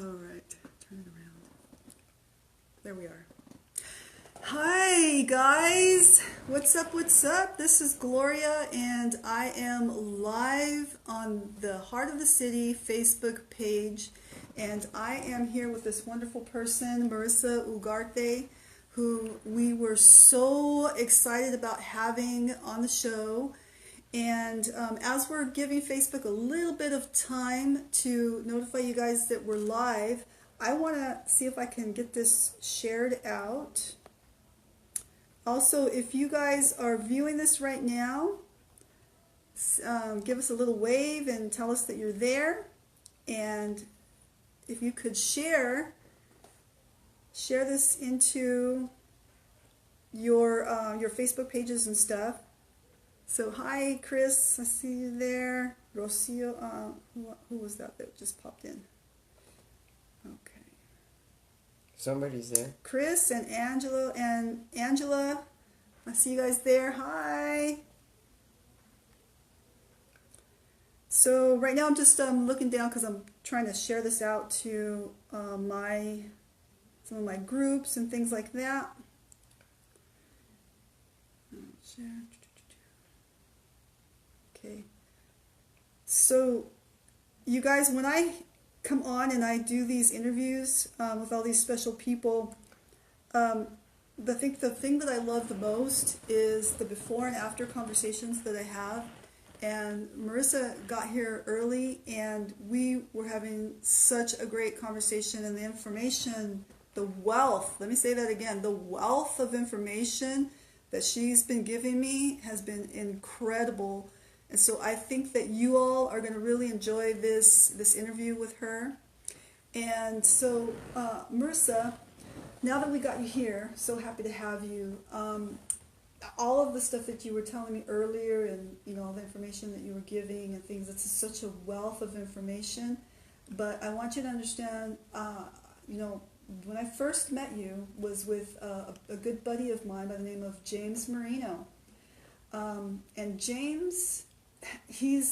All right, turn it around. There we are. Hi guys, what's up, what's up? This is Gloria and I am live on the Heart of the City Facebook page, and I am here with this wonderful person, Marisa Ugarte, who we were so excited about having on the show. And as we're giving Facebook a little bit of time to notify you guys that we're live, I want to see if I can get this shared out. Also, if you guys are viewing this right now, give us a little wave and tell us that you're there. And if you could share this into your Facebook pages and stuff. So hi Chris, I see you there. Rocio, who was that just popped in? Okay. Somebody's there. Chris and Angela, I see you guys there. Hi. So right now I'm just looking down because I'm trying to share this out to some of my groups and things like that. Okay. So you guys, when I come on and I do these interviews with all these special people, the thing that I love the most is the before and after conversations that I have. And Marisa got here early and we were having such a great conversation, and the information, the wealth, let me say that again, the wealth of information that she's been giving me has been incredible. And so I think that you all are going to really enjoy this interview with her. And so, Marisa, now that we got you here, so happy to have you. All of the stuff that you were telling me earlier, and all the information that you were giving and things, it's such a wealth of information. But I want you to understand, when I first met you was with a good buddy of mine by the name of James Marino. And James, he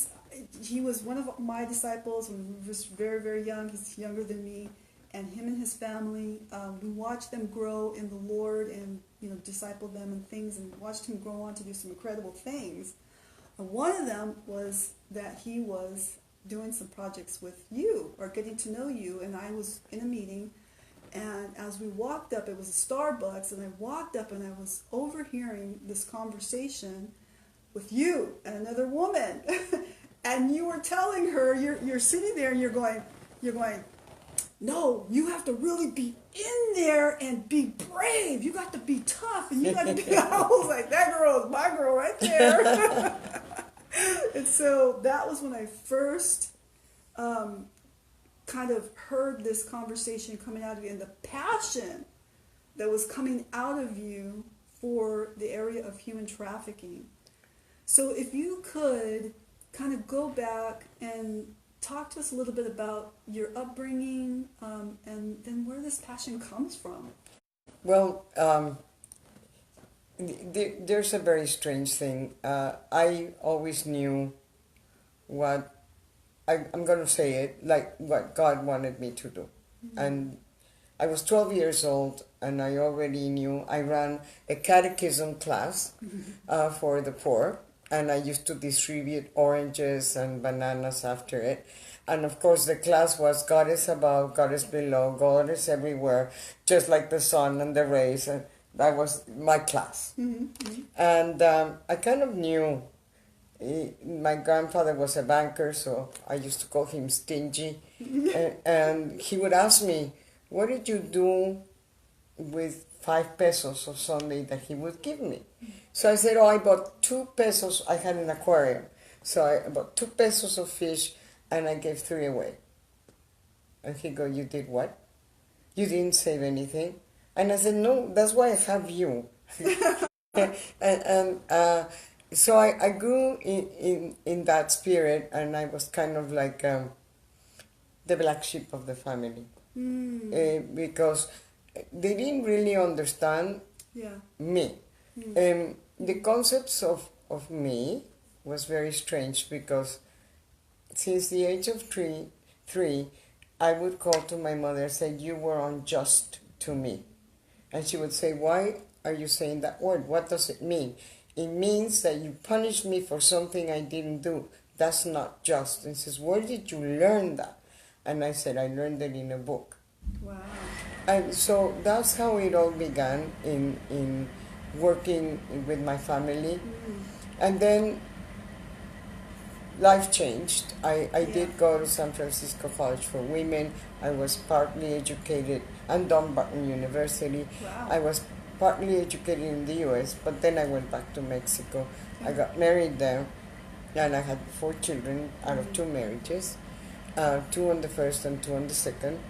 was one of my disciples when he was very, very young. He's younger than me. And him and his family, we watched them grow in the Lord and, disciple them and things, and watched him grow on to do some incredible things. And one of them was that he was doing some projects with you, or getting to know you. And I was in a meeting, and as we walked up, it was a Starbucks, and I walked up and I was overhearing this conversation with you and another woman. And you were telling her, you're sitting there and you're going, no, you have to really be in there and be brave. You got to be tough, and you got to be, I was like, that girl is my girl right there. And so that was when I first kind of heard this conversation coming out of you, and the passion that was coming out of you for the area of human trafficking. So if you could kind of go back and talk to us a little bit about your upbringing, and then where this passion comes from. Well, there's a very strange thing. I always knew what, I'm going to say it, like what God wanted me to do. Mm-hmm. And I was 12 years old, and I already knew. I ran a catechism class for the poor. And I used to distribute oranges and bananas after it. And of course the class was God is above, God is below, God is everywhere, just like the sun and the rays. And that was my class. Mm-hmm. And I kind of knew. My grandfather was a banker, so I used to call him Stingy. And he would ask me, what did you do with 5 pesos of Sunday that he would give me? So I said, I bought 2 pesos. I had an aquarium. So I bought 2 pesos of fish, and I gave 3 away. And he go, you did what? You didn't save anything? And I said, no, that's why I have you. and so I grew in that spirit, and I was kind of like the black sheep of the family. Because they didn't really understand me. The concepts of me was very strange, because since the age of three, I would call to my mother and say, "You were unjust to me." And she would say, "Why are you saying that word? What does it mean?" "It means that you punished me for something I didn't do. That's not just." And she says, "Where did you learn that?" And I said, "I learned it in a book." Wow. And so that's how it all began in working with my family. And then life changed. I did go to San Francisco College for Women. I was partly educated and Dumbarton University. Wow. I was partly educated in the US, but then I went back to Mexico. I got married there, and I had 4 children out of 2 marriages, 2 on the first and 2 on the second.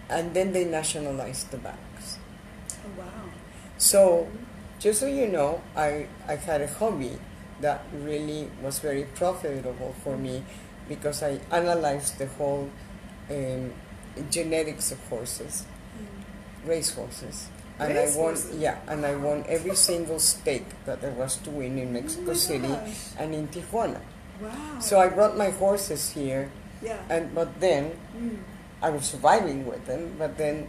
And then they nationalized the banks. Oh, wow. So, just so you know, I had a hobby that really was very profitable for me because I analyzed the whole genetics of horses, race horses. And Race I won, horses? yeah, and I won every single stake that there was to win in Mexico City gosh. and in Tijuana. Wow. So I brought my horses here, Yeah. but then I was surviving with them. But then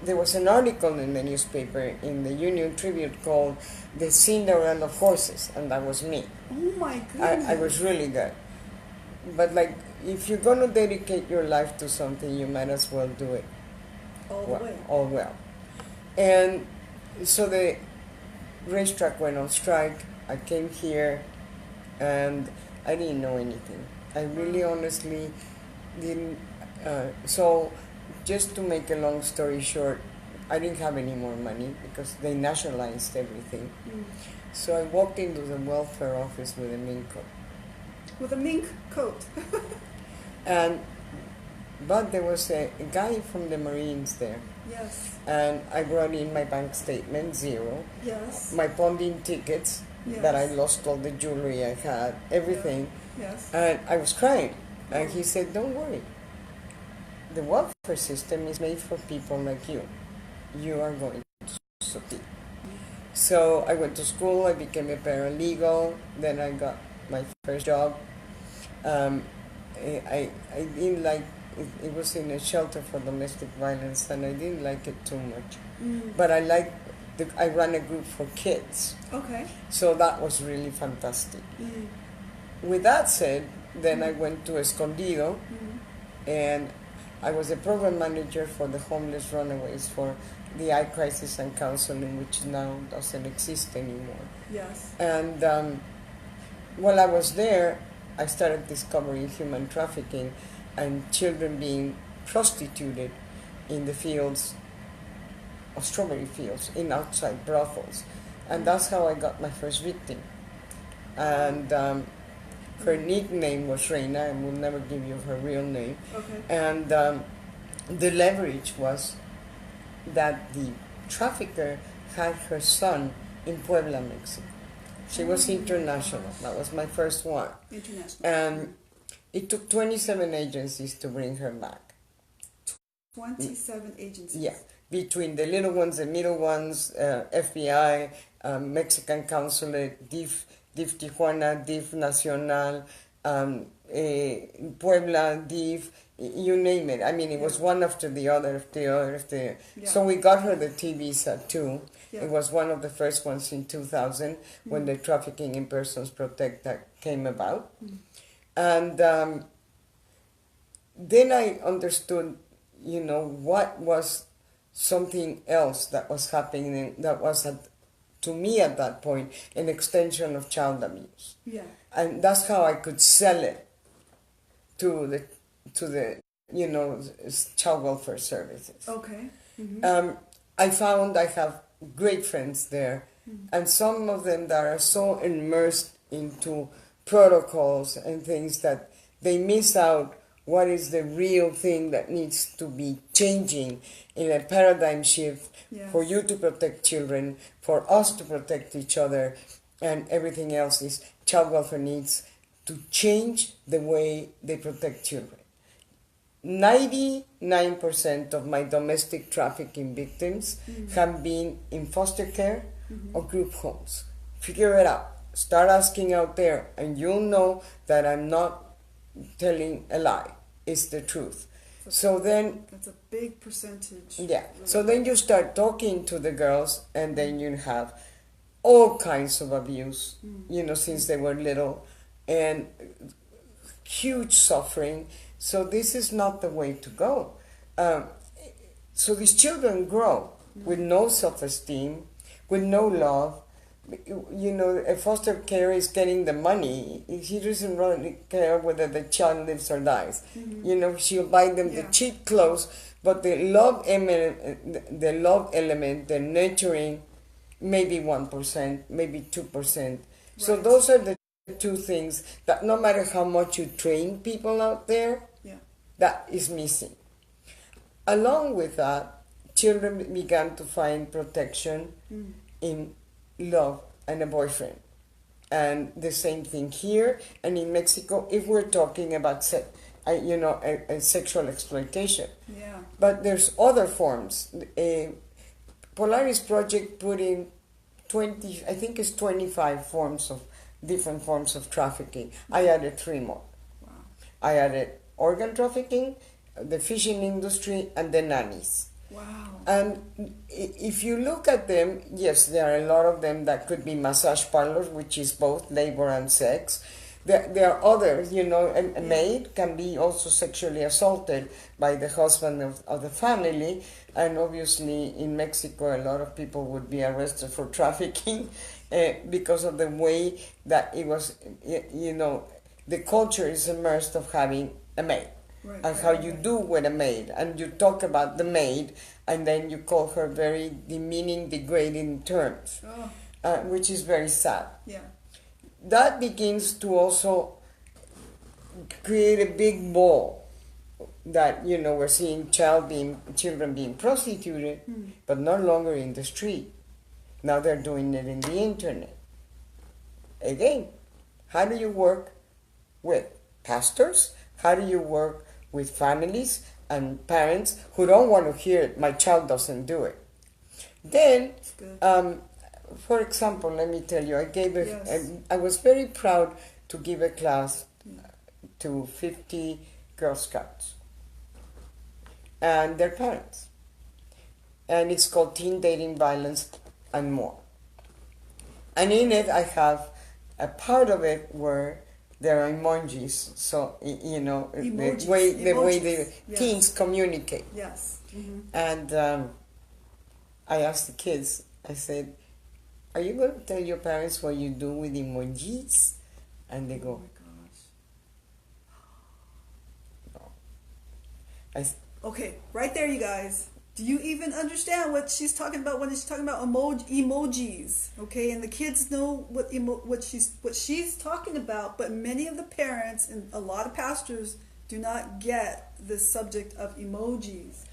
there was an article in the newspaper in the Union Tribune called "The Cinderella of Horses," and that was me. Oh my goodness. I was really good. But like, if you're gonna dedicate your life to something, you might as well do it all the way. all well. And so the racetrack went on strike. I came here, and I didn't know anything. I really, honestly, didn't. So, just to make a long story short, I didn't have any more money because they nationalized everything. So I walked into the welfare office with a mink coat. With a mink coat. But there was a guy from the Marines there. Yes. And I brought in my bank statement, 0. Yes. My bonding tickets, Yes. that I lost all the jewelry I had, everything. Yes. And I was crying. And he said, "Don't worry. The welfare system is made for people like you. You are going to succeed." So I went to school, I became a paralegal, then I got my first job. I didn't like it was in a shelter for domestic violence, and I didn't like it too much. But I ran a group for kids, Okay. so that was really fantastic. With that said, then I went to Escondido, and I was a program manager for the homeless runaways for the eye crisis and counseling, which now doesn't exist anymore. Yes. And while I was there, I started discovering human trafficking and children being prostituted in the fields, of strawberry fields, in outside brothels. And that's how I got my first victim. And her nickname was Reina, I will never give you her real name. Okay. And the leverage was that the trafficker had her son in Puebla, Mexico. She was international. That was my first one. International. And it took 27 agencies to bring her back. 27 agencies. Yeah, between the little ones, the middle ones, FBI, Mexican consulate, DIF Tijuana, DIF Nacional, Puebla, DIF, you name it. I mean, it was one after the other, Yeah. So we got her the T visa too. Yeah. It was one of the first ones in 2000 when the Trafficking in Persons Protect Act came about. And then I understood, what was something else that was happening that was, to me at that point, an extension of child abuse. Yeah. And that's how I could sell it to the child welfare services. Okay. I found I have great friends there, and some of them that are so immersed into protocols and things that they miss out what is the real thing that needs to be changing in a paradigm shift. Yes. For you to protect children, for us to protect each other, and everything else is child welfare needs to change the way they protect children. 99% of my domestic trafficking victims have been in foster care or group homes. Figure it out. Start asking out there, and you'll know that I'm not telling a lie. is the truth. So then, that's a big percentage. yeah. So then you start talking to the girls, and then you have all kinds of abuse, since they were little, and huge suffering. So this is not the way to go. So these children grow with no self-esteem, with no love. A foster care is getting the money. He doesn't really care whether the child lives or dies. She'll buy them the cheap clothes, but the love element, the nurturing, maybe 1%, maybe 2%. So those are the two things that no matter how much you train people out there, that is missing. Along with that, children began to find protection in love and a boyfriend. And the same thing here and in Mexico if we're talking about sexual exploitation. Yeah. But there's other forms. Polaris Project put in 25 different forms of trafficking. I added 3 more. Wow. I added organ trafficking, the fishing industry, and the nannies. Wow. And if you look at them, yes, there are a lot of them that could be massage parlors, which is both labor and sex. There are others, a maid can be also sexually assaulted by the husband of the family. And obviously in Mexico, a lot of people would be arrested for trafficking because of the way that it was, the culture is immersed of having a maid. And how you do with a maid, and you talk about the maid, and then you call her very demeaning, degrading terms, which is very sad. Yeah. That begins to also create a big ball that we're seeing children being prostituted, but no longer in the street. Now they're doing it in the internet. Again, how do you work with pastors? How do you work with families and parents who don't want to hear it? My child doesn't do it. Then, for example, let me tell you, I was very proud to give a class to 50 Girl Scouts and their parents. And it's called Teen Dating Violence and More. And in it, I have a part of it where there are emojis, so the way the teens communicate. Yes. Mm-hmm. And I asked the kids. I said, "Are you going to tell your parents what you do with emojis?" And they go, "Oh my gosh." No. Okay, right there, you guys. Do you even understand what she's talking about when she's talking about emojis? Okay, and the kids know what she's talking about, but many of the parents and a lot of pastors do not get the subject of emojis.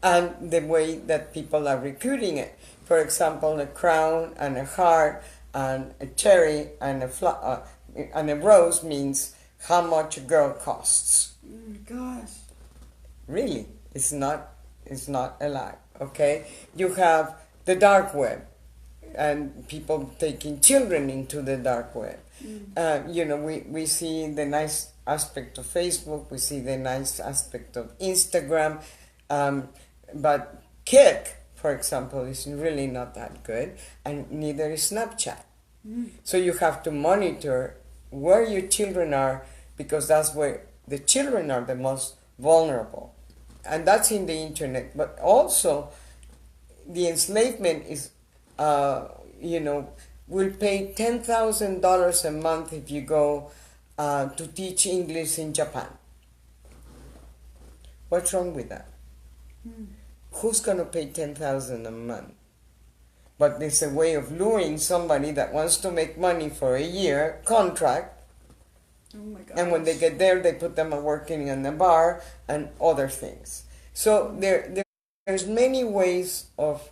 And the way that people are recruiting it. For example, a crown and a heart and a cherry and a rose means how much a girl costs. Gosh. Really, it's not a lie, okay? You have the dark web and people taking children into the dark web. We see the nice aspect of Facebook, we see the nice aspect of Instagram, but Kik, for example, is really not that good, and neither is Snapchat. So you have to monitor where your children are, because that's where the children are the most vulnerable. And that's in the internet. But also, the enslavement is, will pay $10,000 a month if you go to teach English in Japan. What's wrong with that? Who's going to pay $10,000 a month? But there's a way of luring somebody that wants to make money for a year contract. Oh my gosh. And when they get there, they put them working in a bar and other things. So there's many ways of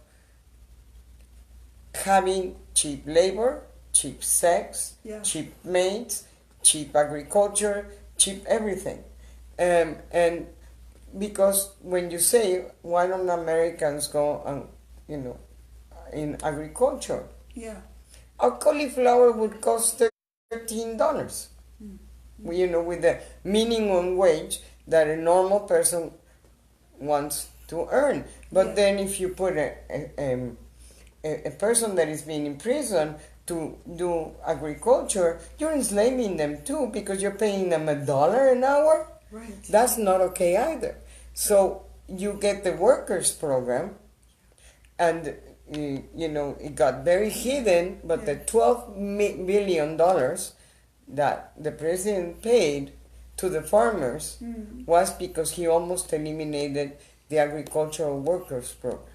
having cheap labor, cheap sex, cheap maids, cheap agriculture, cheap everything. And because when you say, why don't Americans go in agriculture? Yeah. Our cauliflower would cost $13. With the minimum wage, that a normal person wants to earn. But Yeah. then if you put a person that is being imprisoned to do agriculture, you're enslaving them too, because you're paying them $1 an hour. Right. That's not okay either. So you get the workers program, and it got very hidden, but the $12 billion that the president paid to the farmers was because he almost eliminated the agricultural workers program.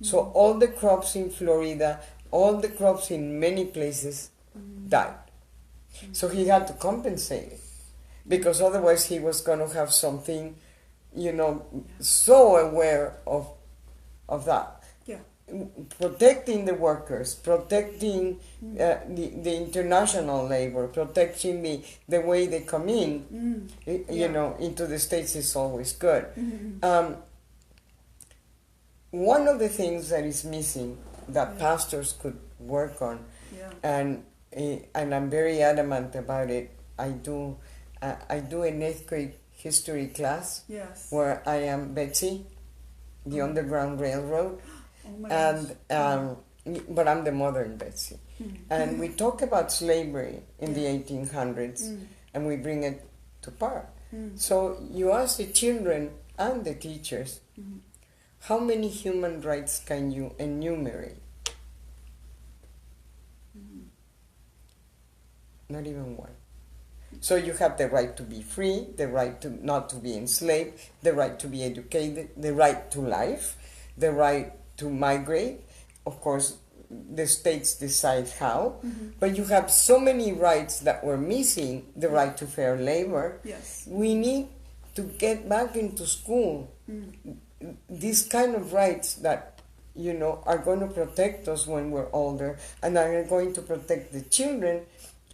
So all the crops in Florida, all the crops in many places died. So he had to compensate it, because otherwise he was going to have something, so aware of that. Yeah. Protecting the workers, protecting the international labor, protecting the way they come in, into the States is always good. One of the things that is missing that pastors could work on, and I'm very adamant about it. I do an 8th grade history class where I am Betsy, the Underground Railroad. Oh my And but I'm the modern Betsy, and we talk about slavery in the 1800s, and we bring it to par. So you ask the children and the teachers, how many human rights can you enumerate? Not even one. So you have the right to be free, the right to not to be enslaved, the right to be educated, the right to life, the right to migrate. Of course, the states decide how, but you have so many rights that were missing. The right to fair labor. Yes. We need to get back into school these kind of rights that are going to protect us when we're older, and are going to protect the children,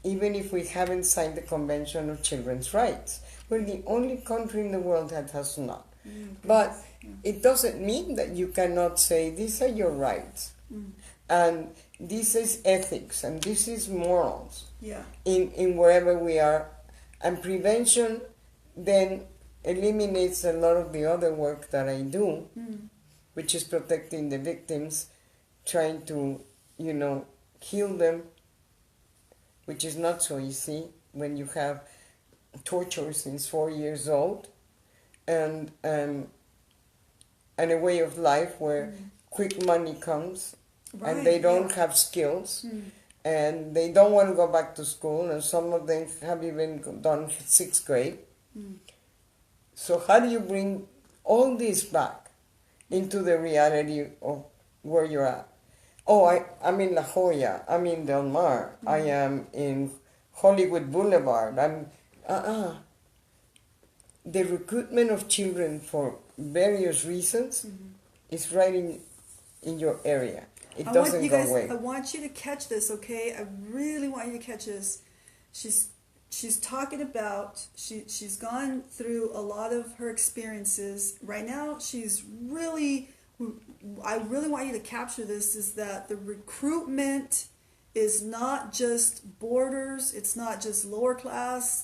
even if we haven't signed the Convention of Children's Rights. We're the only country in the world that has not. But it doesn't mean that you cannot say, these are your rights, and this is ethics, and this is morals, in wherever we are. And prevention then eliminates a lot of the other work that I do, which is protecting the victims, trying to, heal them, which is not so easy when you have torture since 4 years old, and a way of life where quick money comes, and they don't have skills, and they don't want to go back to school, and some of them have even done 6th grade. So how do you bring all this back into the reality of where you're at? Oh, I'm in La Jolla, I'm in Del Mar, I am in Hollywood Boulevard, the recruitment of children for various reasons is right in your area. It doesn't go away. I want you to catch this, okay? I really want you to catch this. She's talking about, she's gone through a lot of her experiences. Right now, I really want you to capture this, is that the recruitment is not just borders, it's not just lower class,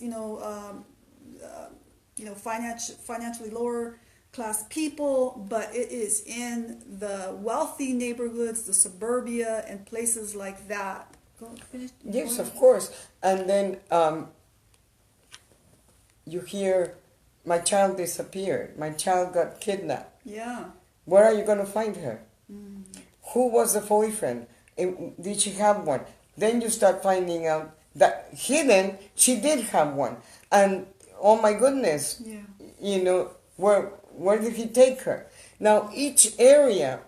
financially lower class people, but it is in the wealthy neighborhoods, the suburbia, and places like that. Yes, of course. And then you hear, my child disappeared, my child got kidnapped. Yeah. Where are you going to find her? Who was the boyfriend? Did she have one? Then you start finding out that hidden, she did have one. And oh my goodness, where did he take her? Now each area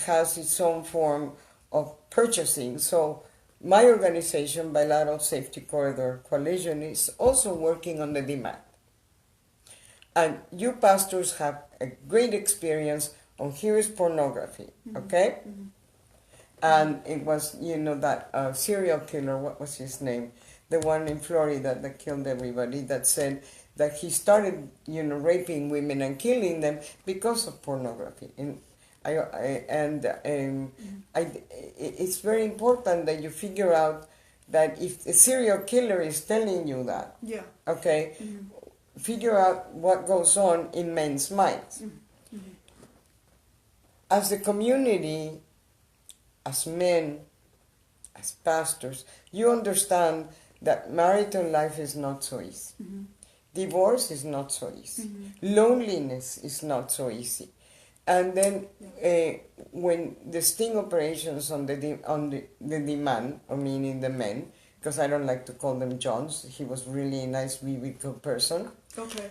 has its own form of purchasing. So my organization, Bilateral Safety Corridor Coalition, is also working on the demand. And you pastors have a great experience on here is pornography, okay? And it was, that serial killer, what was his name? The one in Florida that killed everybody, that said that he started, raping women and killing them because of pornography. And it's very important that you figure out that if a serial killer is telling you that, okay, figure out what goes on in men's minds. As a community, as men, as pastors, you understand that marital life is not so easy. Divorce is not so easy. Loneliness is not so easy. And then when the sting operations on the demand, I mean in the men, because I don't like to call them Johns, he was really a nice biblical person. Okay.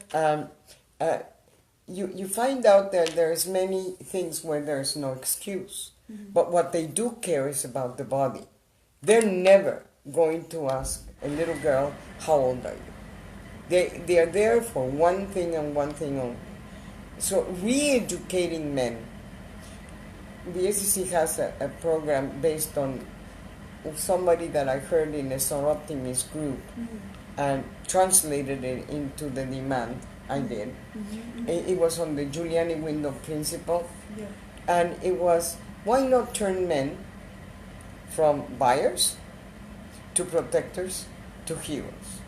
You find out that there's many things where there's no excuse. But what they do care is about the body. They're never going to ask a little girl, how old are you? They are there for one thing and one thing only. So re-educating men. The SEC has a program based on somebody that I heard in a Soroptimist group and translated it into the demand. I did. It was on the Giuliani window principle. Yeah. And it was, why not turn men from buyers to protectors to heroes?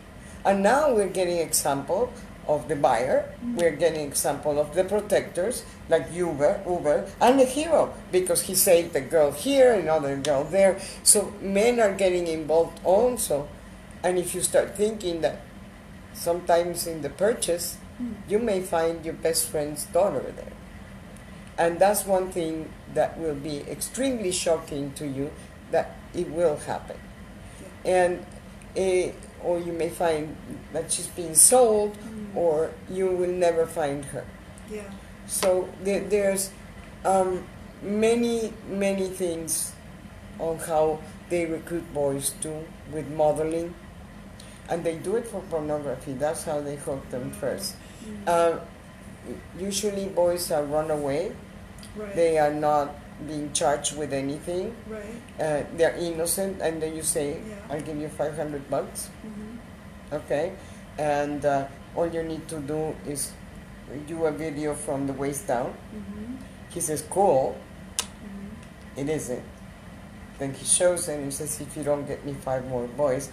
And now we're getting example of the buyer, we're getting example of the protectors, like Uber, and the hero, because he saved a girl here, another girl there. So men are getting involved also. And if you start thinking that sometimes in the purchase, you may find your best friend's daughter there. And that's one thing that will be extremely shocking to you, that it will happen. And or you may find that she's being sold, or you will never find her. Yeah. So there's many things on how they recruit boys too, with modeling. And they do it for pornography. That's how they hook them first. Usually boys are run away. Right. They are not being charged with anything. Right. They're innocent, and then you say, Yeah. I'll give you $500. Okay? And all you need to do is do a video from the waist down. He says, cool. It isn't. Then he shows it and he says, if you don't get me 5 more boys,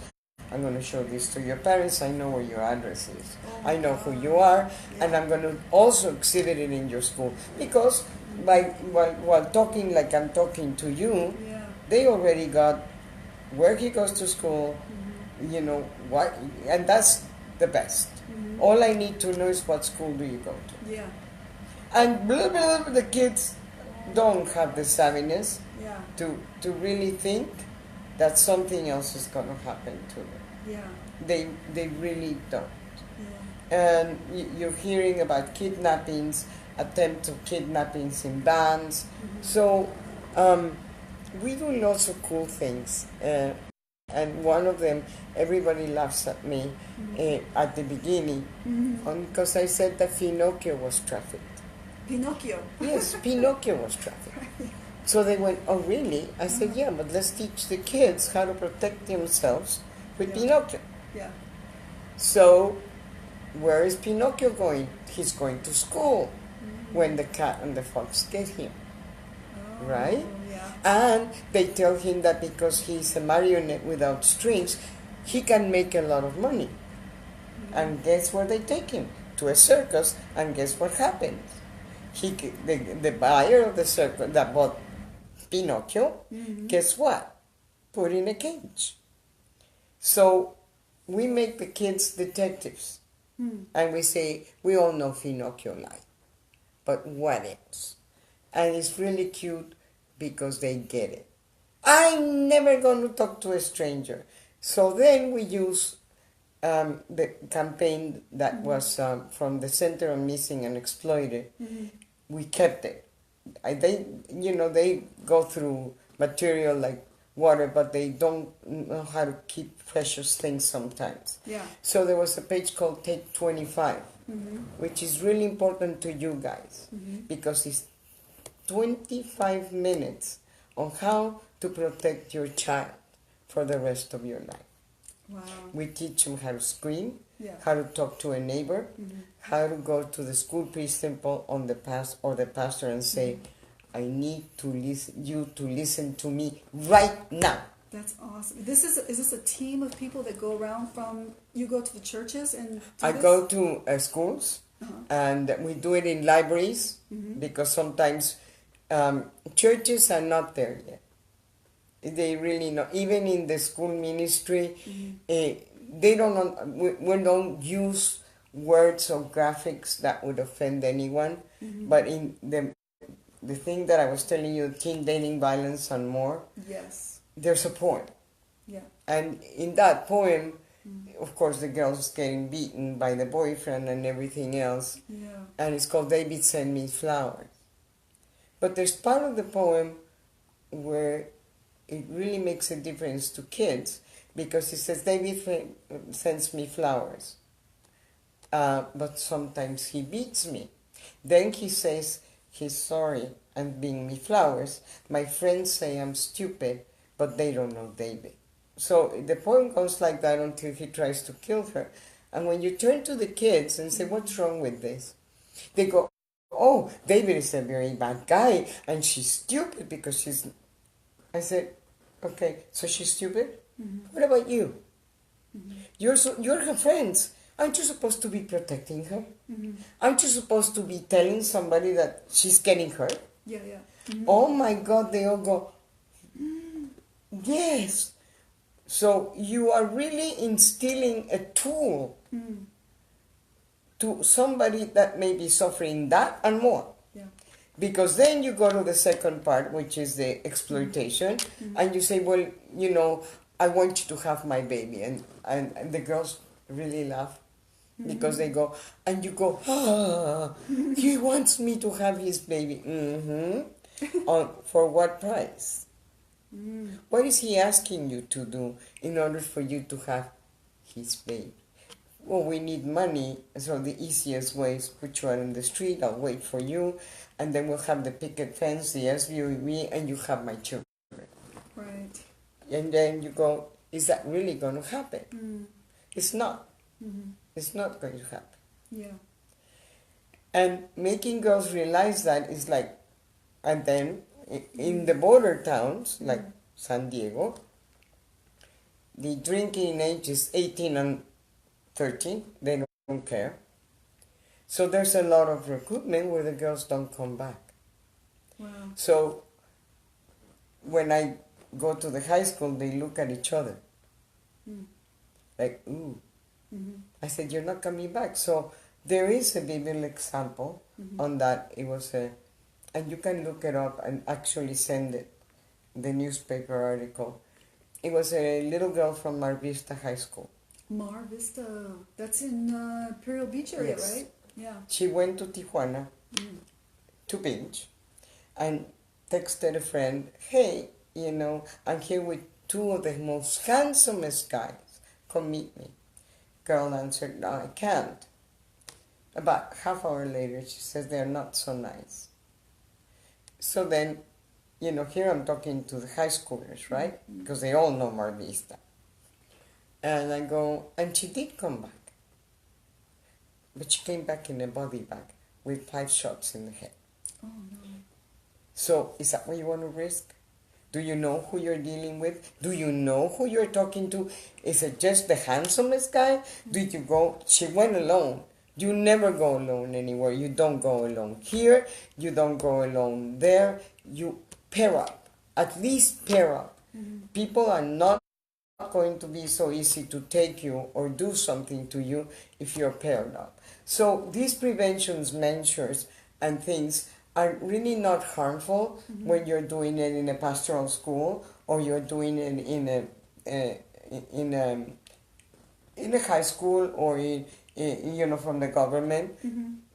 I'm going to show this to your parents. I know where your address is. I know who you are, and I'm going to also exhibit it in your school. Because while talking like I'm talking to you, they already got where he goes to school, you know, what, and that's the best. All I need to know is what school do you go to. Yeah. And blah, blah, blah, the kids don't have the savviness Yeah. to really think that something else is going to happen to them. Yeah. They really don't. Yeah. And you're hearing about kidnappings, attempts of kidnappings in bands. So we do lots of cool things. And one of them, everybody laughs at me at the beginning because I said that Pinocchio was trafficked. Pinocchio. Yes, Pinocchio was trafficked. So they went, oh really? I said, yeah, but let's teach the kids how to protect themselves with Pinocchio. Yeah. So where is Pinocchio going? He's going to school when the cat and the fox get him. Oh, Right? Yeah. And they tell him that because he's a marionette without strings, he can make a lot of money. And guess where they take him? To a circus, and guess what happens? The buyer of the circus that bought Pinocchio, guess what? Put in a cage. So we make the kids detectives. And we say, we all know Pinocchio lied. But what else? And it's really cute because they get it. I'm never going to talk to a stranger. So then we use the campaign that was from the Center on Missing and Exploited. We kept it. They go through material like water, but they don't know how to keep precious things sometimes. Yeah. So there was a page called Take 25, which is really important to you guys because it's 25 minutes on how to protect your child for the rest of your life. Wow. We teach them how to scream, Yeah. how to talk to a neighbor, how to go to the school principal on the pastor and say, I need to listen to me right now. That's awesome. Is this a team of people that go around from, you go to the churches and do I this? go to schools, Uh-huh. and we do it in libraries, Mhm. because sometimes churches are not there yet. They really not. Even in the school ministry, they don't. We don't use words or graphics that would offend anyone. But in the thing that I was telling you, teen dating violence and more, Yes. there's a poem. Yeah. And in that poem, of course, the girl's getting beaten by the boyfriend and everything else. Yeah. And it's called David Send Me Flowers. But there's part of the poem where it really makes a difference to kids, because it says, David sends me flowers, but sometimes he beats me. Then he says he's sorry and bring me flowers. My friends say I'm stupid, but they don't know David. So the poem goes like that until he tries to kill her. And when you turn to the kids and say, what's wrong with this? They go, oh, David is a very bad guy, and she's stupid because she's... I said, okay, so she's stupid? What about you? You're her friends. Aren't you supposed to be protecting her? Aren't you supposed to be telling somebody that she's getting hurt? Yeah, yeah. Oh my God, they all go, yes. So you are really instilling a tool to somebody that may be suffering that and more. Yeah. Because then you go to the second part, which is the exploitation, and you say, well, you know, I want you to have my baby. And the girls really laugh, because they go, and you go, he wants me to have his baby. For what price? What is he asking you to do in order for you to have his baby? Well, we need money, so the easiest way is put you out in the street, I'll wait for you, and then we'll have the picket fence, the SUV, and you have my children. Right. And then you go, is that really going to happen? It's not. It's not going to happen. Yeah. And making girls realize that is like, and then in the border towns, like San Diego, the drinking age is 18 and 13, they don't care. So there's a lot of recruitment where the girls don't come back. Wow. So when I go to the high school, they look at each other. Like, ooh. I said, you're not coming back. So there is a biblical example on that. It was a, and you can look it up and actually send it, the newspaper article. It was a little girl from Mar Vista High School. Mar Vista. That's in Imperial Beach area, Yes. right? Yeah. She went to Tijuana to binge and texted a friend, hey, you know, I'm here with two of the most handsomest guys. Come meet me. Girl answered, no, I can't. About half hour later, she says, they're not so nice. So then, you know, here I'm talking to the high schoolers, right? Because they all know Mar Vista. And I go, and she did come back. But she came back in a body bag with 5 shots in the head. Oh, no. So, is that what you want to risk? Do you know who you're dealing with? Do you know who you're talking to? Is it just the handsomest guy? Did you go? She went alone. You never go alone anywhere. You don't go alone here. You don't go alone there. You pair up. At least pair up. People are not going to be so easy to take you or do something to you if you're paired up. So these preventions measures and things are really not harmful when you're doing it in a pastoral school or you're doing it in a high school or in you know, from the government.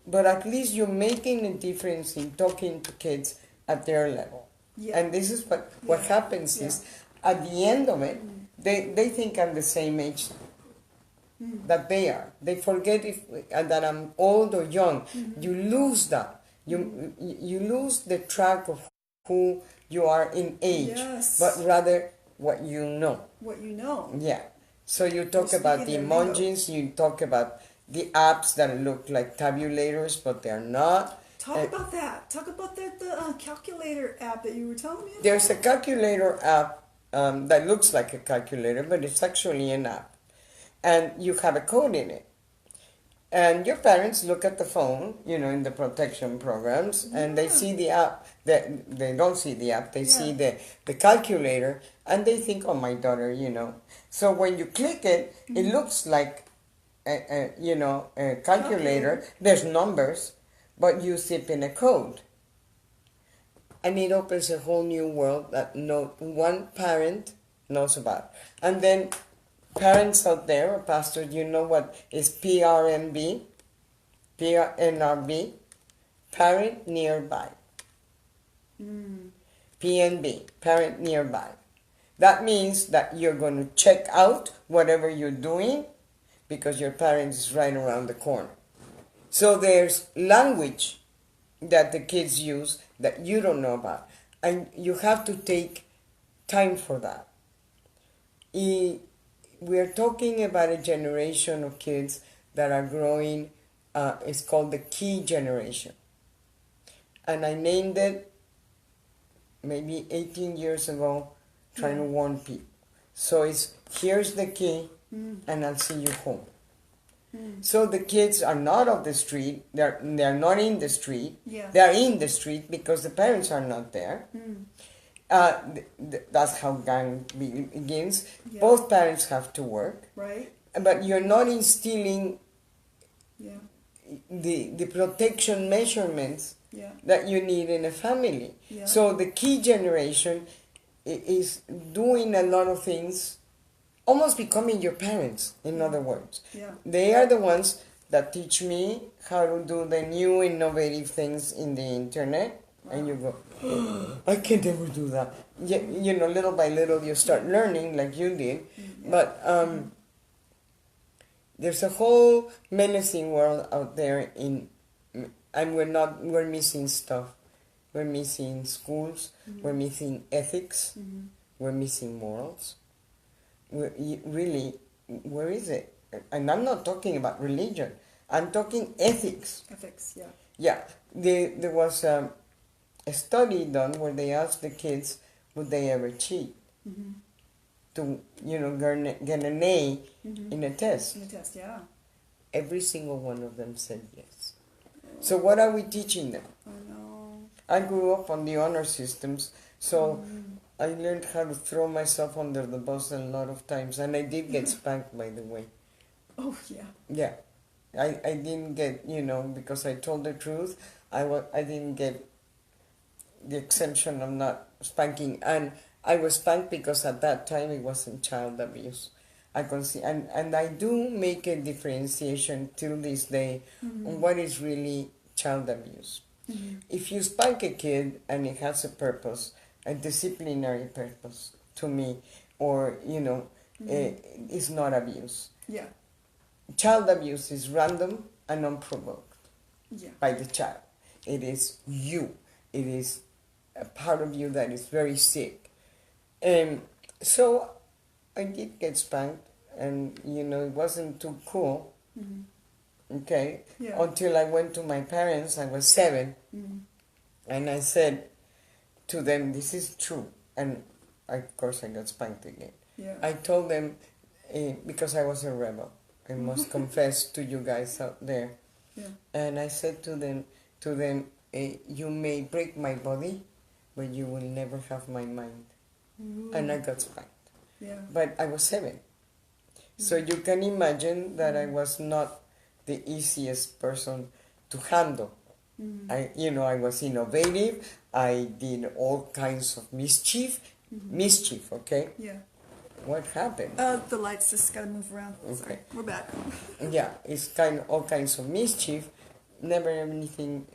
But at least you're making a difference in talking to kids at their level. Yeah. And this is what happens is at the end of it, they think I'm the same age that they are. They forget that I'm old or young. You lose that. You lose the track of who you are in age, Yes. but rather what you know. What you know. Yeah. So you talk You're about the speaking their lingo. emojis, you talk about the apps that look like tabulators, but they're not. Talk about that. Talk about that the calculator app that you were telling me about. There's a calculator app that looks like a calculator, but it's actually an app. And you have a code in it. And your parents look at the phone, in the protection programs, and they see the app. They don't see the app, they see the calculator, and they think, oh, my daughter, So when you click it, it looks like, a calculator. There's numbers, but you zip in a code. And it opens a whole new world that no one parent knows about. And then parents out there, or pastors, you know what is PRNB? PNRB? Parent nearby. PNB, parent nearby. That means that you're going to check out whatever you're doing because your parent is right around the corner. So there's language that the kids use that you don't know about. And you have to take time for that. We're talking about a generation of kids that are growing, it's called the key generation. And I named it maybe 18 years ago, trying to warn people. So it's, here's the key, and I'll see you home. So the kids are not off the street, they're not in the street, they're in the street because the parents are not there. That's how gang begins. Both parents have to work, right? But you're not instilling the protection measurements that you need in a family. So the key generation is doing a lot of things, almost becoming your parents, in other words. They are the ones that teach me how to do the new innovative things in the internet. And you go, oh, I can never do that. Little by little you start learning like you did. But there's a whole menacing world out there and we're missing stuff. We're missing schools, we're missing ethics, we're missing morals. Really, where is it? And I'm not talking about religion, I'm talking ethics. Ethics, Yeah, there was a study done where they asked the kids would they ever cheat to get an A in a test. In a test, Every single one of them said yes. So what are we teaching them? I know. I grew up on the honor systems, so I learned how to throw myself under the bus a lot of times, and I did get spanked, by the way. Oh, yeah. Yeah, I didn't get, because I told the truth, I didn't get the exemption of not spanking, and I was spanked because at that time it wasn't child abuse. I can see, and I do make a differentiation till this day on what is really child abuse. If you spank a kid and it has a purpose, a disciplinary purpose to me, or it's not abuse. Yeah. Child abuse is random and unprovoked by the child. It is you. It is a part of you that is very sick. So I did get spanked, and it wasn't too cool. Okay, until I went to my parents. I was 7, and I said to them, "This is true." And of course, I got spanked again. I told them because I was a rebel. I must confess to you guys out there. And I said to them, "You may break my body, but you will never have my mind." And I got spanked. But I was 7. So you can imagine that I was not the easiest person to handle. I was innovative. I did all kinds of mischief, okay? What happened? The lights just gotta move around. Okay. Sorry, we're back. It's all kinds of mischief. Never anything,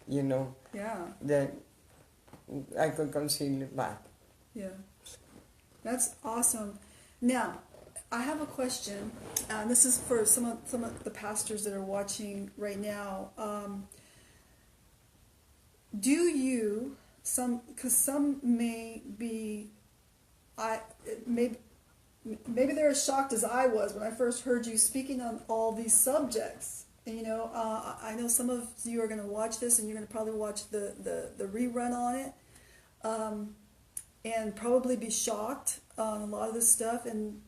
that I could consider bad. That's awesome. Now, I have a question. This is for some of the pastors that are watching right now. Do you because some may be, maybe they're as shocked as I was when I first heard you speaking on all these subjects. And, I know some of you are going to watch this, and you're going to probably watch the rerun on it. and probably be shocked on a lot of this stuff, and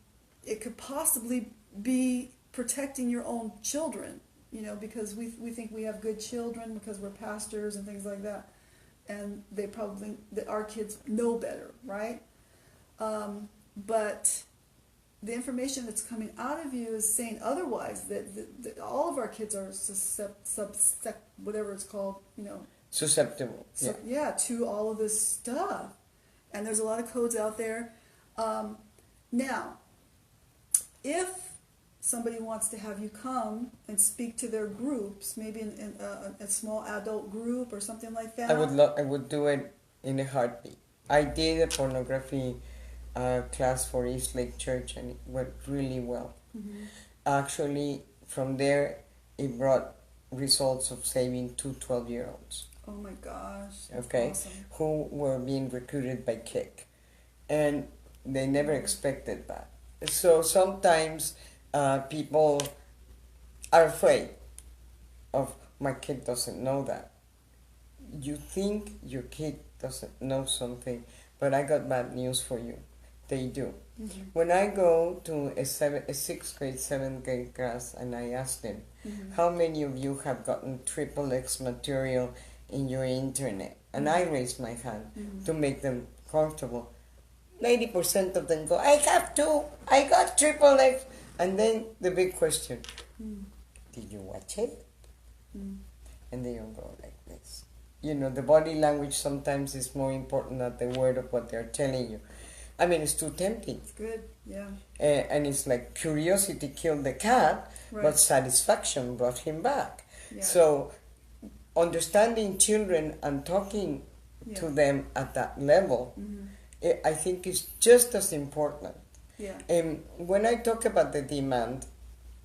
it could possibly be protecting your own children, you know, because we think we have good children because we're pastors and things like that, and they probably, that our kids know better, right? But the information that's coming out of you is saying otherwise, that all of our kids are whatever it's called, you know, Susceptible. so, yeah, to all of this stuff. And there's a lot of codes out there. Now, if somebody wants to have you come and speak to their groups, maybe in a small adult group or something like that. I would do it in a heartbeat. I did a pornography class for East Lake Church, and it went really well. Mm-hmm. Actually, from there, it brought results of saving 2 12-year-olds. Oh my gosh. That's Okay, awesome. who were being recruited by Kick, and they never expected that. So sometimes people are afraid of, my kid doesn't know that. You think your kid doesn't know something, but I got bad news for you. They do. Mm-hmm. When I go to a 6th grade, 7th grade class, and I ask them, Mm-hmm. how many of you have gotten XXX material in your internet? And I raise my hand Mm-hmm. to make them comfortable. 90% of them go, I have 2, I got XXX. And then the big question, Mm-hmm. did you watch it? Mm-hmm. And they all go like this. You know, the body language sometimes is more important than the word of what they're telling you. I mean, it's too tempting. It's good, yeah. And it's like curiosity killed the cat, Right. but satisfaction brought him back. Yeah. So understanding children and talking Yeah. to them at that level, Mm-hmm. I think is just as important. Yeah. And when I talk about the demand,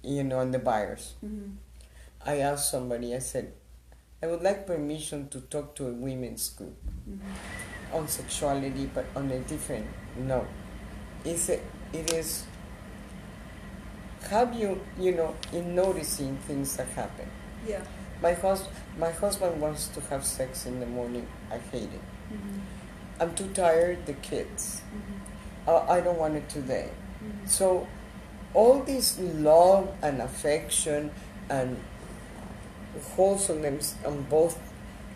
you know, and the buyers, Mm-hmm. I asked somebody, I said, I would like permission to talk to a women's group Mm-hmm. on sexuality, but on a different note. It is, have you, you know, in noticing things that happen. Yeah. My husband wants to have sex in the morning. I hate it. Mm-hmm. I'm too tired, the kids. Mm-hmm. I don't want it today. Mm-hmm. So all this love and affection and wholesomeness on both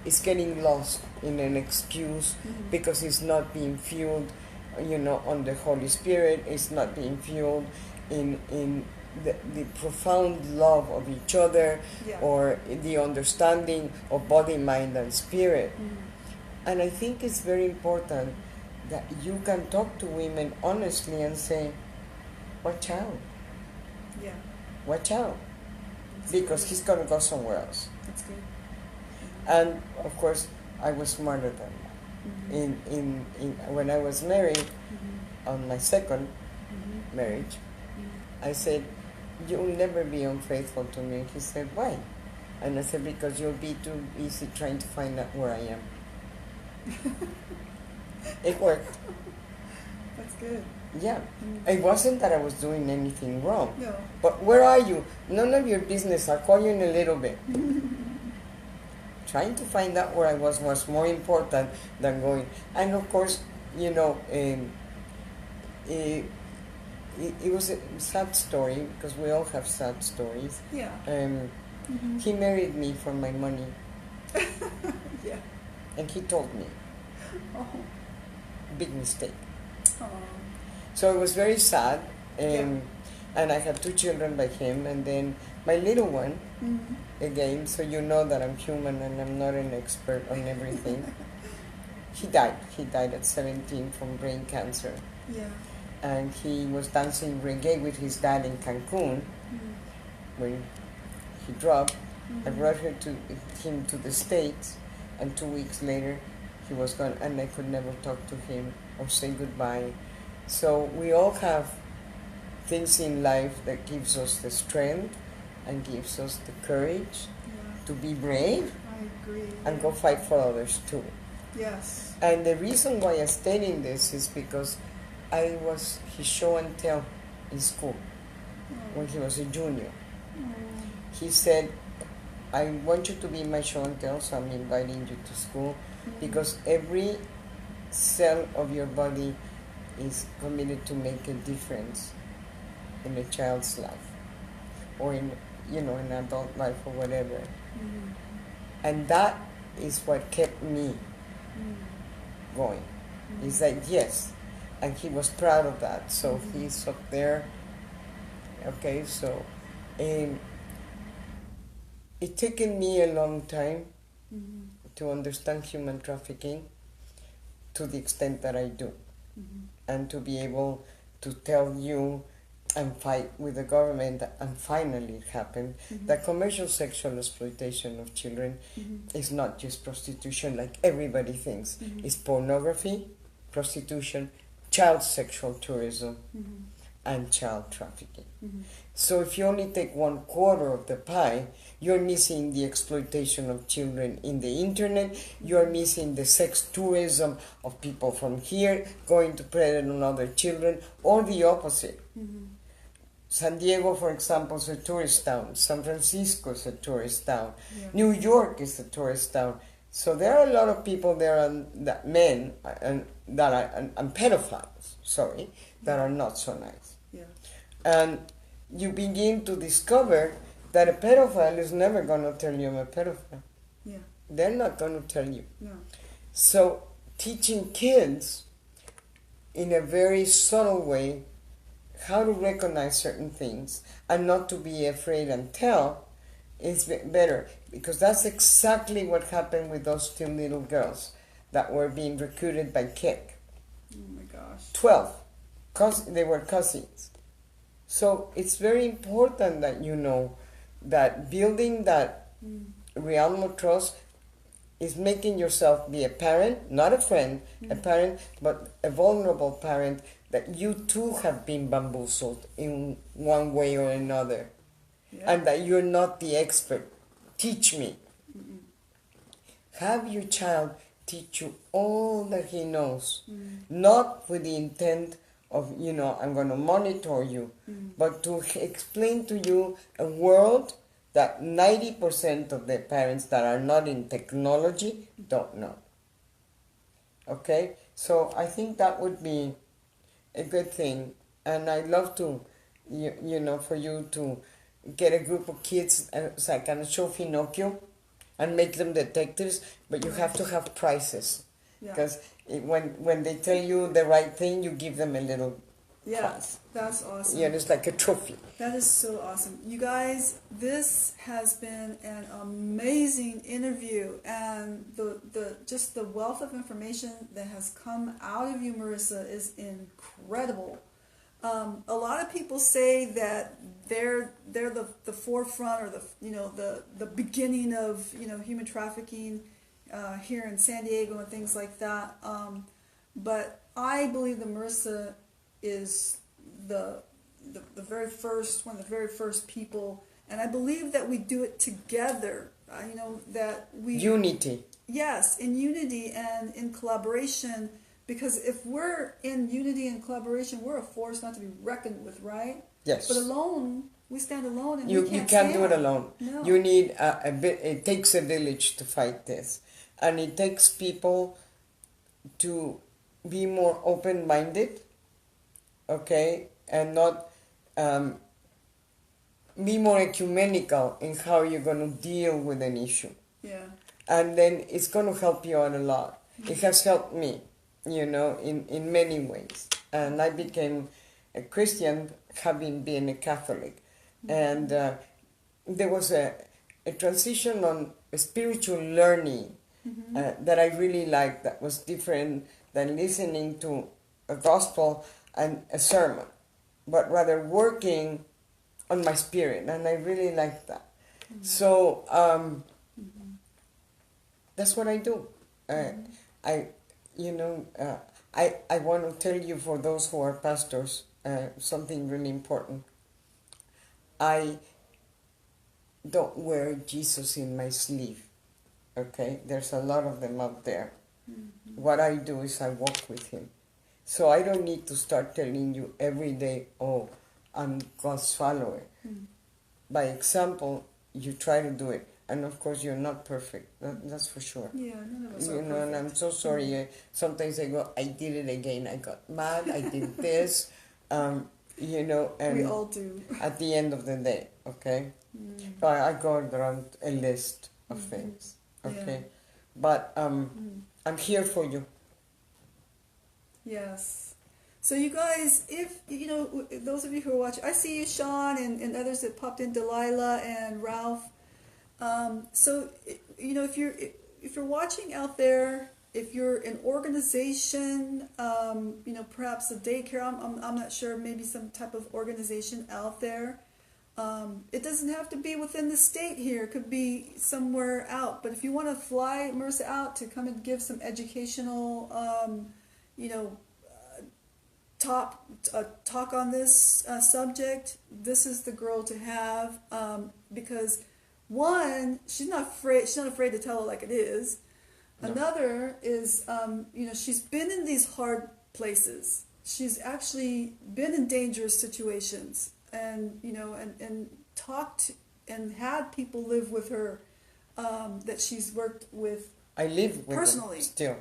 is getting lost in an excuse Mhm. because it's not being fueled, you know, on the Holy Spirit. It's not being fueled in the profound love of each other, Yeah. or the understanding of body, mind, and spirit. Mhm. And I think it's very important that you can talk to women honestly and say, watch out, Yeah. watch out, That's because good. he's going to go somewhere else. That's good. And of course, I was smarter than that. Mhm. When I was married, Mhm. on my second Mhm. marriage, Mhm. I said, you'll never be unfaithful to me. He said, why? And I said, because you'll be too busy trying to find out where I am. It worked. That's good. Yeah. Mhm. It wasn't that I was doing anything wrong. No. But where are you? None of your business. I'll call you in a little bit. Trying to find out where I was more important than going. And of course, you know, it was a sad story, because we all have sad stories. Yeah. Mhm. He married me for my money, Yeah. and he told me, Oh. big mistake. Oh. So it was very sad, Yeah. and I had 2 children by him, and then my little one, Mhm. again, so you know that I'm human and I'm not an expert on everything. He died at 17 from brain cancer, Yeah. and he was dancing reggae with his dad in Cancun Mhm. when he dropped. I Mhm. brought him to the States, and 2 weeks later he was gone, and I could never talk to him or say goodbye. So we all have things in life that gives us the strength and gives us the courage Yeah. to be brave I agree. and Yeah. go fight for others too. Yes. And the reason why I'm stating this is because I was his show and tell in school when he was a junior. He said, I want you to be my show and tell, so I'm inviting you to school, because every cell of your body is committed to make a difference in a child's life, or in, an adult life or whatever. Mm-hmm. And that is what kept me going. It's like, yes, and he was proud of that. So he's up there. Okay, so um, it taken me a long time to understand human trafficking to the extent that I do, and to be able to tell you and fight with the government, and finally it happened, that commercial sexual exploitation of children is not just prostitution like everybody thinks. It's pornography, prostitution, child sexual tourism, and child trafficking. So if you only take 1/4 of the pie, you're missing the exploitation of children in the internet, you're missing the sex tourism of people from here going to prey on other children, or the opposite. San Diego, for example, is a tourist town. San Francisco is a tourist town. Yeah. New York is a tourist town. So there are a lot of people there, that men and pedophiles, that are not so nice. Yeah. And you begin to discover that a pedophile is never going to tell you I'm a pedophile. Yeah. They're not going to tell you. No. So teaching kids in a very subtle way how to recognize certain things and not to be afraid and tell is better, because that's exactly what happened with those 2 little girls that were being recruited by KIC. Oh my gosh. 12. They were cousins. So it's very important that you know that building that realm of trust is making yourself be a parent, not a friend, a parent, but a vulnerable parent, that you too have been bamboozled in one way or another, and that you're not the expert. Teach me. Have your child teach you all that he knows, not with the intent of, I'm going to monitor you, but to explain to you a world that 90% of the parents that are not in technology don't know. Okay? So I think that would be a good thing. And I'd love to, for you to get a group of kids, so I can show Pinocchio and make them detectives, but you have to have prizes. Because when they tell you the right thing, you give them a little prize. That's awesome. Yeah, it's like a trophy. That is so awesome. You guys, this has been an amazing interview, and just the wealth of information that has come out of you, Marisa, is incredible. A lot of people say that they're the forefront, or the beginning of human trafficking here in San Diego and things like that. But I believe that Marisa is the very first, one of the very first people, and I believe that we do it together. That we unity. Yes, in unity and in collaboration. Because if we're in unity and collaboration, we're a force not to be reckoned with, right? Yes. But alone, we stand alone, and you can't do it alone. No. You need it takes a village to fight this, and it takes people to be more open-minded, okay, and not be more ecumenical in how you're going to deal with an issue. Yeah. And then it's going to help you out a lot. Mm-hmm. It has helped me, in many ways. And I became a Christian having been a Catholic. Mm-hmm. And there was a transition on spiritual learning that I really liked, that was different than listening to a gospel and a sermon, but rather working on my spirit, and I really liked that. Mm-hmm. So that's what I do. I want to tell you, for those who are pastors, something really important. I don't wear Jesus in my sleeve. Okay, there's a lot of them out there. Mm-hmm. What I do is I walk with him. So I don't need to start telling you every day, I'm God's follower. Mm-hmm. By example, you try to do it. and of course you're not perfect. That's for sure. Yeah, none of us You are know, and I'm perfect. so sorry. Sometimes I go, I did it again. I got mad. I did this. You know, and We all do. at the end of the day, okay, Mm. I go around a list of Mhm. things, Yeah. okay, but Mm. I'm here for you. Yes. So you guys, if you know those of you who are watching, I see you, Sean, and others that popped in, Delilah and Ralph. So you know, if you're watching out there, if you're an organization, you know, perhaps a daycare, I'm not sure, maybe some type of organization out there. It doesn't have to be within the state here. It could be somewhere out. But if you want to fly Marisa out to come and give some educational, you know, talk on this subject, this is the girl to have, because one, she's not afraid. She's not afraid to tell it like it is. No. Another is, you know, she's been in these hard places. She's actually been in dangerous situations, and you know, and talked and had people live with her that she's worked with I live with personally, them still.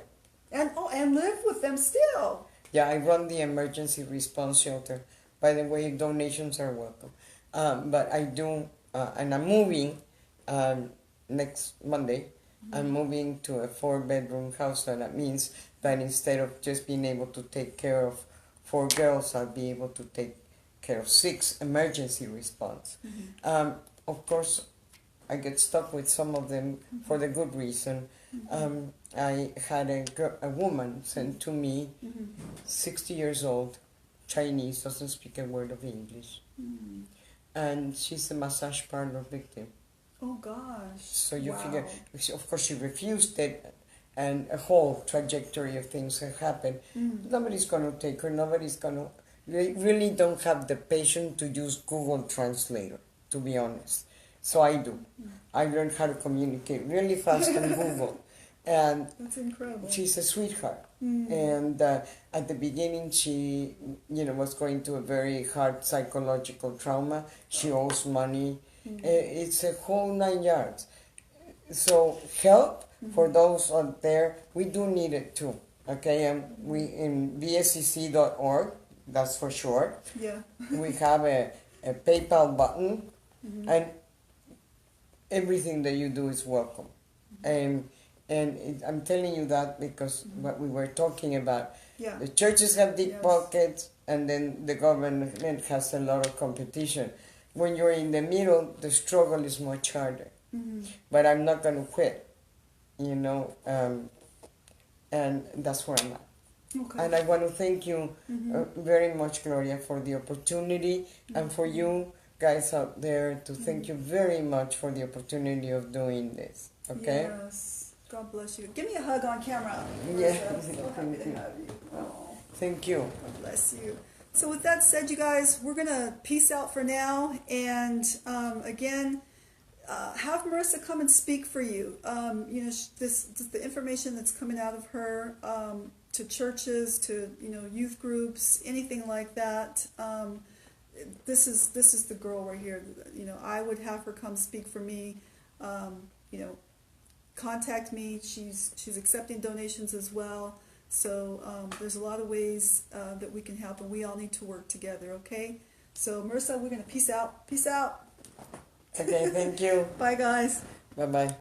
and live with them still. Yeah, I run the emergency response shelter. By the way, donations are welcome. But I do, and I'm moving next Monday. I'm moving to a 4-bedroom house, and that means that instead of just being able to take care of 4 girls, I'll be able to take care of 6 emergency response. Of course, I get stuck with some of them for the good reason. I had a woman sent to me, 60 years old, Chinese, doesn't speak a word of English, and she's a massage parlor victim. Oh gosh. So you Wow. figure, of course, she refused it, and a whole trajectory of things have happened. Nobody's going to take her. Nobody's going to. They really don't have the patience to use Google Translator, to be honest. So I do. I learned how to communicate really fast on Google, and That's incredible. she's a sweetheart. And at the beginning, she, you know, was going through a very hard psychological trauma. She owes money. It's a whole 9 yards. So help for those out there. We do need it too. Okay, we in bscc.org. That's for sure. Yeah. We have a PayPal button, and everything that you do is welcome. I'm telling you that because what we were talking about, Yeah. the churches have deep Yes. pockets, and then the government has a lot of competition. When you're in the middle, the struggle is much harder. But I'm not going to quit, you know, and that's where I'm at. Okay. And I want to thank you very much, Gloria, for the opportunity, and for you guys out there to thank you very much for the opportunity of doing this. Okay? Yes. God bless you. Give me a hug on camera. Yeah. Marisa. So happy to have you. Oh, Thank you. God bless you. So with that said, you guys, we're gonna peace out for now, and again, have Marisa come and speak for you. You know, this the information that's coming out of her to churches, to you know, youth groups, anything like that. This is the girl right here. You know, I would have her come speak for me. You know, contact me. She's accepting donations as well. So there's a lot of ways that we can help, and we all need to work together. Okay. So Marisa, we're gonna peace out. Peace out. Okay, thank you. Bye, guys. Bye-bye.